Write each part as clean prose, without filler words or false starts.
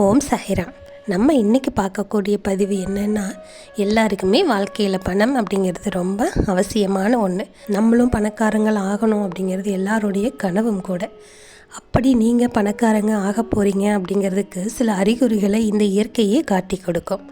ஓம் சாய்ராம். நம்ம இன்றைக்கி பார்க்கக்கூடிய பதிவு என்னென்னா, எல்லாருக்குமே வாழ்க்கையில் பணம் அப்படிங்கிறது ரொம்ப அவசியமான ஒன்று. நம்மளும் பணக்காரங்கள் ஆகணும் அப்படிங்கிறது எல்லாருடைய கனவும் கூட. அப்படி நீங்கள் பணக்காரங்க ஆக போகிறீங்க அப்படிங்கிறதுக்கு சில அறிகுறிகளை இந்த இயற்கையே காட்டி கொடுக்கும்.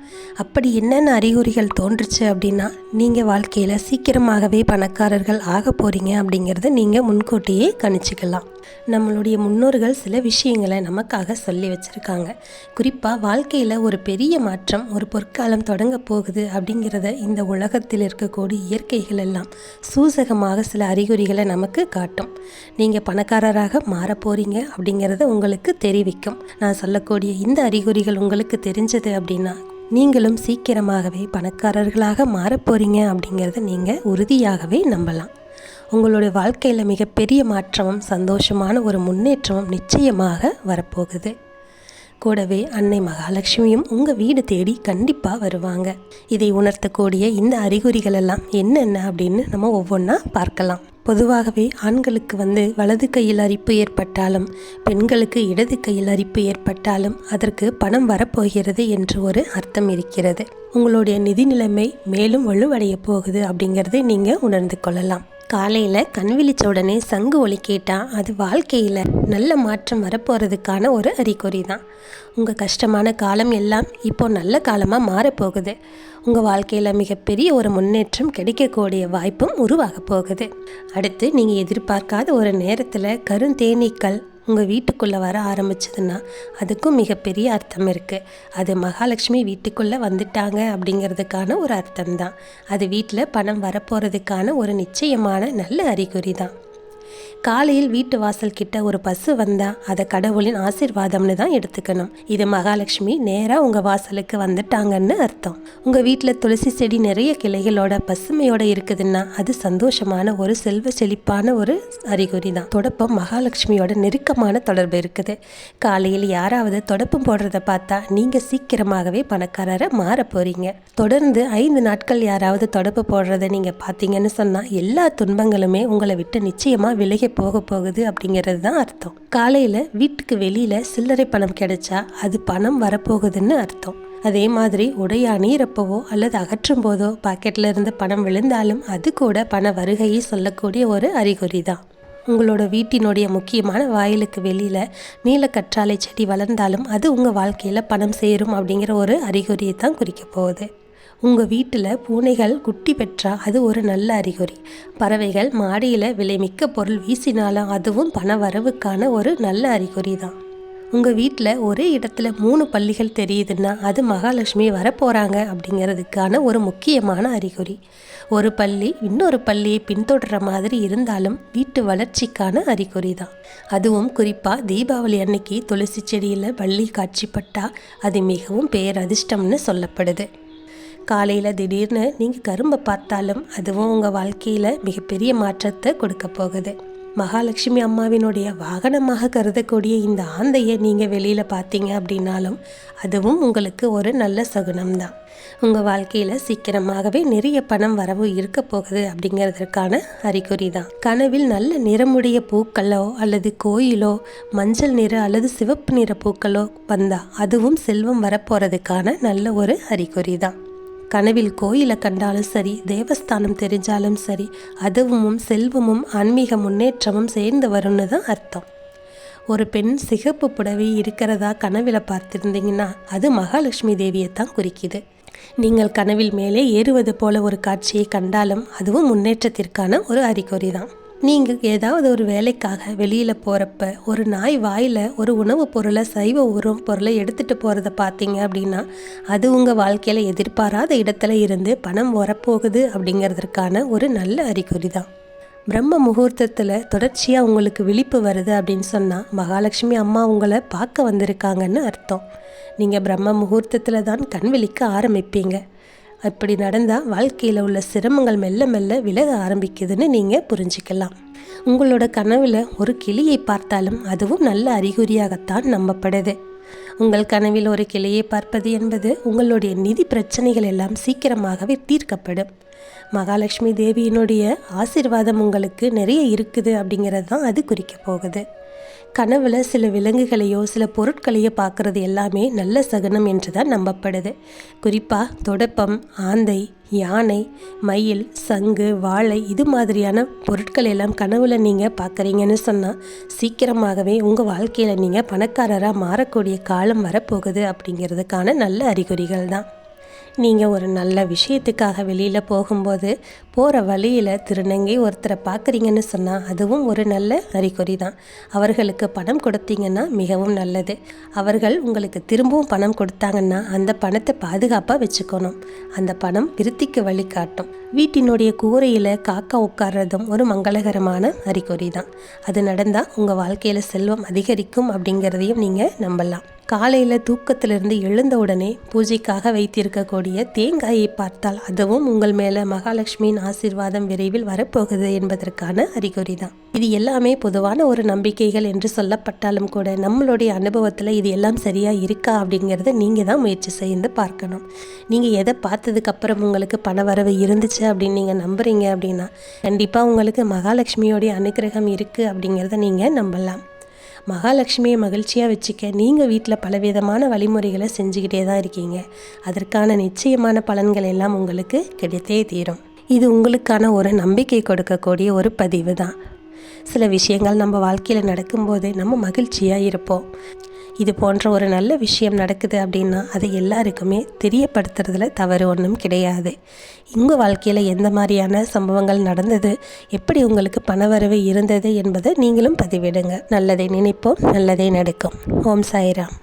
அப்படி என்னென்ன அறிகுறிகள் தோன்றுச்சு அப்படின்னா, நீங்கள் வாழ்க்கையில் சீக்கிரமாகவே பணக்காரர்கள் ஆக போகிறீங்க அப்படிங்கிறத நீங்கள் முன்கூட்டியே கணிச்சிக்கலாம். நம்மளுடைய முன்னோர்கள் சில விஷயங்களை நமக்காக சொல்லி வச்சுருக்காங்க. குறிப்பாக வாழ்க்கையில் ஒரு பெரிய மாற்றம், ஒரு பொற்காலம் தொடங்க போகுது அப்படிங்கிறத இந்த உலகத்தில் இருக்கக்கூடிய இயற்கைகள் எல்லாம் சூசகமாக சில அறிகுறிகளை நமக்கு காட்டும். நீங்கள் பணக்காரராக மாறப்போகிறீங்க அப்படிங்கிறத உங்களுக்கு தெரிவிக்கும். நான் சொல்லக்கூடிய இந்த அறிகுறிகள் உங்களுக்கு தெரிஞ்சது அப்படின்னா, நீங்களும் சீக்கிரமாகவே பணக்காரர்களாக மாறப்போகிறீங்க அப்படிங்கிறத நீங்கள் உறுதியாகவே நம்பலாம். உங்களுடைய வாழ்க்கையில் மிகப்பெரிய மாற்றமும் சந்தோஷமான ஒரு முன்னேற்றமும் நிச்சயமாக வரப்போகுது. கூடவே அன்னை மகாலட்சுமியும் உங்கள் வீடு தேடி கண்டிப்பாக வருவாங்க. இதை உணர்த்தக்கூடிய இந்த அறிகுறிகள் எல்லாம் என்னென்ன அப்படின்னு நம்ம ஒவ்வொன்றா பார்க்கலாம். பொதுவாகவே ஆண்களுக்கு வலது கையில் அரிப்பு ஏற்பட்டாலும், பெண்களுக்கு இடது கையில் அரிப்பு ஏற்பட்டாலும் அதற்கு பணம் வரப்போகிறது என்று ஒரு அர்த்தம் இருக்கிறது. உங்களுடைய நிதி நிலைமை மேலும் வலுவடைய போகுது அப்படிங்கிறதை நீங்கள் உணர்ந்து கொள்ளலாம். காலையில் கண் விழிச்ச உடனே சங்கு ஒலி கேட்டால் அது வாழ்க்கையில் நல்ல மாற்றம் வரப்போகிறதுக்கான ஒரு அறிகுறி தான். உங்கள் கஷ்டமான காலம் எல்லாம் இப்போ நல்ல காலமாக மாறப்போகுது. உங்கள் வாழ்க்கையில் மிகப்பெரிய ஒரு முன்னேற்றம் கிடைக்கக்கூடிய வாய்ப்பும் உருவாக போகுது. அடுத்து நீங்கள் எதிர்பார்க்காத ஒரு நேரத்தில் கருந்தேனீக்கள் உங்கள் வீட்டுக்குள்ளே வர ஆரம்பிச்சதுன்னா அதுக்கும் மிகப்பெரிய அர்த்தம் இருக்குது. அது மகாலட்சுமி வீட்டுக்குள்ளே வந்துட்டாங்க அப்படிங்கிறதுக்கான ஒரு அர்த்தம்தான். அது வீட்டில் பணம் வரப்போகிறதுக்கான ஒரு நிச்சயமான நல்ல அறிகுறி தான். காலையில் வீட்டு வாசல் கிட்ட ஒரு பசு வந்தால் அதை கடவுளின் ஆசீர்வாதம்னு தான் எடுத்துக்கணும். இது மகாலட்சுமி நேராக உங்கள் வாசலுக்கு வந்துட்டாங்கன்னு அர்த்தம். உங்கள் வீட்டில் துளசி செடி நிறைய கிளைகளோட பசுமையோட இருக்குதுன்னா அது சந்தோஷமான ஒரு செல்வ செழிப்பான ஒரு அறிகுறி தான். தொடப்பம் மகாலட்சுமியோட நெருக்கமான தொடர்பு இருக்குது. காலையில் யாராவது தொடப்பம் போடுறத பார்த்தா நீங்கள் சீக்கிரமாகவே பணக்காரரை மாற போகிறீங்க. தொடர்ந்து 5 நாட்கள் யாராவது தொடப்பு போடுறத நீங்கள் பார்த்தீங்கன்னு சொன்னால் எல்லா துன்பங்களுமே உங்களை விட்டு நிச்சயமாக விலகி போக போகுது அப்படிங்கிறது தான் அர்த்தம். காலையில் வீட்டுக்கு வெளியில் சில்லறை பணம் கிடைச்சா அது பணம் வரப்போகுதுன்னு அர்த்தம். அதே மாதிரி உடைய அணியிறப்பவோ அல்லது அகற்றும் போதோ பாக்கெட்டில் இருந்து பணம் விழுந்தாலும் அது கூட பண வருகையை சொல்லக்கூடிய ஒரு அறிகுறி தான். உங்களோட வீட்டினுடைய முக்கியமான வாயிலுக்கு வெளியில் நீல கற்றாழை செடி வளர்ந்தாலும் அது உங்கள் வாழ்க்கையில் பணம் சேரும் அப்படிங்கிற ஒரு அறிகுறியை தான் குறிக்க போகுது. உங்கள் வீட்டில் பூனைகள் குட்டி பெற்றா அது ஒரு நல்ல அறிகுறி. பறவைகள் மாடியில் விலைமிக்க பொருள் வீசினாலும் அதுவும் பண வரவுக்கான ஒரு நல்ல அறிகுறி தான். உங்கள் வீட்டில் ஒரே இடத்துல 3 பள்ளிகள் தெரியுதுன்னா அது மகாலட்சுமி வரப்போகிறாங்க அப்படிங்கிறதுக்கான ஒரு முக்கியமான அறிகுறி. ஒரு பள்ளி இன்னொரு பள்ளியை பின்தொடர்ற மாதிரி இருந்தாலும் வீட்டு வளர்ச்சிக்கான அறிகுறி தான். அதுவும் குறிப்பாக தீபாவளி அன்னைக்கு துளசி செடியில் பள்ளி காட்சிப்பட்டா அது மிகவும் பேரதிர்ஷ்டம்னு சொல்லப்படுது. காலையில் திடீர்னு நீங்கள் கரும்பை பார்த்தாலும் அதுவும் உங்கள் வாழ்க்கையில் மிகப்பெரிய மாற்றத்தை கொடுக்க போகுது. மகாலட்சுமி அம்மாவினுடைய வாகனமாக கருதக்கூடிய இந்த ஆந்தையை நீங்கள் வெளியில் பார்த்தீங்க அப்படின்னாலும் அதுவும் உங்களுக்கு ஒரு நல்ல சகுனம்தான். உங்கள் வாழ்க்கையில் சீக்கிரமாகவே நிறைய பணம் வரவு இருக்க போகுது அப்படிங்கிறதுக்கான அறிகுறி தான். கனவில் நல்ல நிறமுடைய பூக்களோ அல்லது கோயிலோ மஞ்சள் நிற அல்லது சிவப்பு நிற பூக்களோ வந்தால் அதுவும் செல்வம் வரப்போகிறதுக்கான நல்ல ஒரு அறிகுறி தான். கனவில் கோயிலை கண்டாலும் சரி, தேவஸ்தானம் தெரிஞ்சாலும் சரி, அதுவும் செல்வமும் ஆன்மீக முன்னேற்றமும் சேர்ந்து வரும்னு தான் அர்த்தம். ஒரு பெண் சிகப்பு புடவை இருக்கிறதா கனவில் பார்த்துருந்தீங்கன்னா அது மகாலட்சுமி தேவியை தான் குறிக்குது. நீங்கள் கனவில் மேலே ஏறுவது போல ஒரு காட்சியை கண்டாலும் அதுவும் முன்னேற்றத்திற்கான ஒரு அறிகுறி தான். நீங்கள் ஏதாவது ஒரு வேலைக்காக வெளியில் போகிறப்ப ஒரு நாய் வாயில் ஒரு உணவுப் பொருளை, சைவ உணவுப் பொருளை எடுத்துகிட்டு போகிறத பார்த்தீங்க அப்படின்னா அது உங்கள் வாழ்க்கையில் எதிர்பாராத இடத்துல இருந்து பணம் வரப்போகுது அப்படிங்கிறதுக்கான ஒரு நல்ல அறிகுறி தான். பிரம்ம முகூர்த்தத்தில் தொடர்ச்சியாக உங்களுக்கு விழிப்பு வருது அப்படின்னு சொன்னால் மகாலட்சுமி அம்மா உங்களை பார்க்க வந்திருக்காங்கன்னு அர்த்தம். நீங்கள் பிரம்ம முகூர்த்தத்தில் தான் கண் விழிக்க ஆரம்பிப்பீங்க. அப்படி நடந்தால் வாழ்க்கையில் உள்ள சிரமங்கள் மெல்ல மெல்ல விலக ஆரம்பிக்குதுன்னு நீங்கள் புரிஞ்சிக்கலாம். உங்களோட கனவில் ஒரு கிளியை பார்த்தாலும் அதுவும் நல்ல அறிகுறியாகத்தான் நம்பப்படுது. உங்கள் கனவில் ஒரு கிளியை பார்ப்பது என்பது உங்களுடைய நிதி பிரச்சனைகள் எல்லாம் சீக்கிரமாகவே தீர்க்கப்படும். மகாலட்சுமி தேவியினுடைய ஆசீர்வாதம் உங்களுக்கு நிறைய இருக்குது அப்படிங்கிறது தான் அது குறிக்க போகுது. கனவுல சில விலங்குகளையோ சில பொருட்களையோ பார்க்குறது எல்லாமே நல்ல சகுனம் என்று தான் நம்பப்படுது. குறிப்பாக தொடப்பம், ஆந்தை, யானை, மயில், சங்கு, வாழை இது மாதிரியான பொருட்கள் எல்லாம் கனவுல நீங்கள் பார்க்குறீங்கன்னு சொன்னால் சீக்கிரமாகவே உங்கள் வாழ்க்கையில் நீங்கள் பணக்காரராக மாறக்கூடிய காலம் வரப்போகுது அப்படிங்கிறதுக்கான நல்ல அறிகுறிகள் தான். நீங்கள் ஒரு நல்ல விஷயத்துக்காக வெளியில் போகும்போது போகிற வழியில் திருநங்கை ஒருத்தரை பார்க்குறீங்கன்னு சொன்னால் அதுவும் ஒரு நல்ல அறிகுறி தான். அவர்களுக்கு பணம் கொடுத்தீங்கன்னா மிகவும் நல்லது. அவர்கள் உங்களுக்கு திரும்பவும் பணம் கொடுத்தாங்கன்னா அந்த பணத்தை பாதுகாப்பாக வச்சுக்கணும். அந்த பணம் விருத்திக்கு வழிகாட்டும். வீட்டினுடைய கூரையில் காக்கா உட்கார்றதும் ஒரு மங்களகரமான அறிகுறி தான். அது நடந்தால் உங்கள் வாழ்க்கையில் செல்வம் அதிகரிக்கும் அப்படிங்கிறதையும் நீங்கள் நம்பலாம். காலையில் தூக்கத்திலிருந்து எழுந்த உடனே பூஜைக்காக வைத்திருக்கக்கூடிய தேங்காயை பார்த்தால் அதுவும் உங்கள் மேலே மகாலட்சுமியின் ஆசீர்வாதம் விரைவில் வரப்போகுது என்பதற்கான அறிகுறி தான். இது எல்லாமே பொதுவான ஒரு நம்பிக்கைகள் என்று சொல்லப்பட்டாலும் கூட நம்மளுடைய அனுபவத்தில் இது எல்லாம் சரியாக இருக்கா அப்படிங்கிறத நீங்கள் தான் முயற்சி செய்து பார்க்கணும். நீங்கள் எதை பார்த்ததுக்கப்புறம் உங்களுக்கு பண வரவு இருந்துச்சு அப்படின்னு நீங்கள் நம்புறீங்க அப்படின்னா கண்டிப்பாக உங்களுக்கு மகாலட்சுமியோடைய அனுகிரகம் இருக்குது அப்படிங்கிறத நீங்கள் நம்பலாம். மகாலட்சுமியை மகிழ்ச்சியாக வச்சுக்க நீங்கள் வீட்டில் பலவிதமான வழிமுறைகளை செஞ்சுக்கிட்டே தான் இருக்கீங்க. அதற்கான நிச்சயமான பலன்கள் எல்லாம் உங்களுக்கு கிடைத்தே தீரும். இது உங்களுக்கான ஒரு நம்பிக்கை கொடுக்கக்கூடிய ஒரு பதிவு தான். சில விஷயங்கள் நம்ம வாழ்க்கையில் நடக்கும்போது நம்ம மகிழ்ச்சியாக இருப்போம். இது போன்ற ஒரு நல்ல விஷயம் நடக்குது அப்படின்னா அதை எல்லாருக்குமே தெரியப்படுத்துறதுல தவறு ஒன்றும் கிடையாது. உங்கள் வாழ்க்கையில் எந்த மாதிரியான சம்பவங்கள் நடந்தது, எப்படி உங்களுக்கு பணவரவு இருந்தது என்பதை நீங்களும் பதிவிடுங்க. நல்லதை நினைப்போம், நல்லதே நடக்கும். ஓம் சாய்ராம்.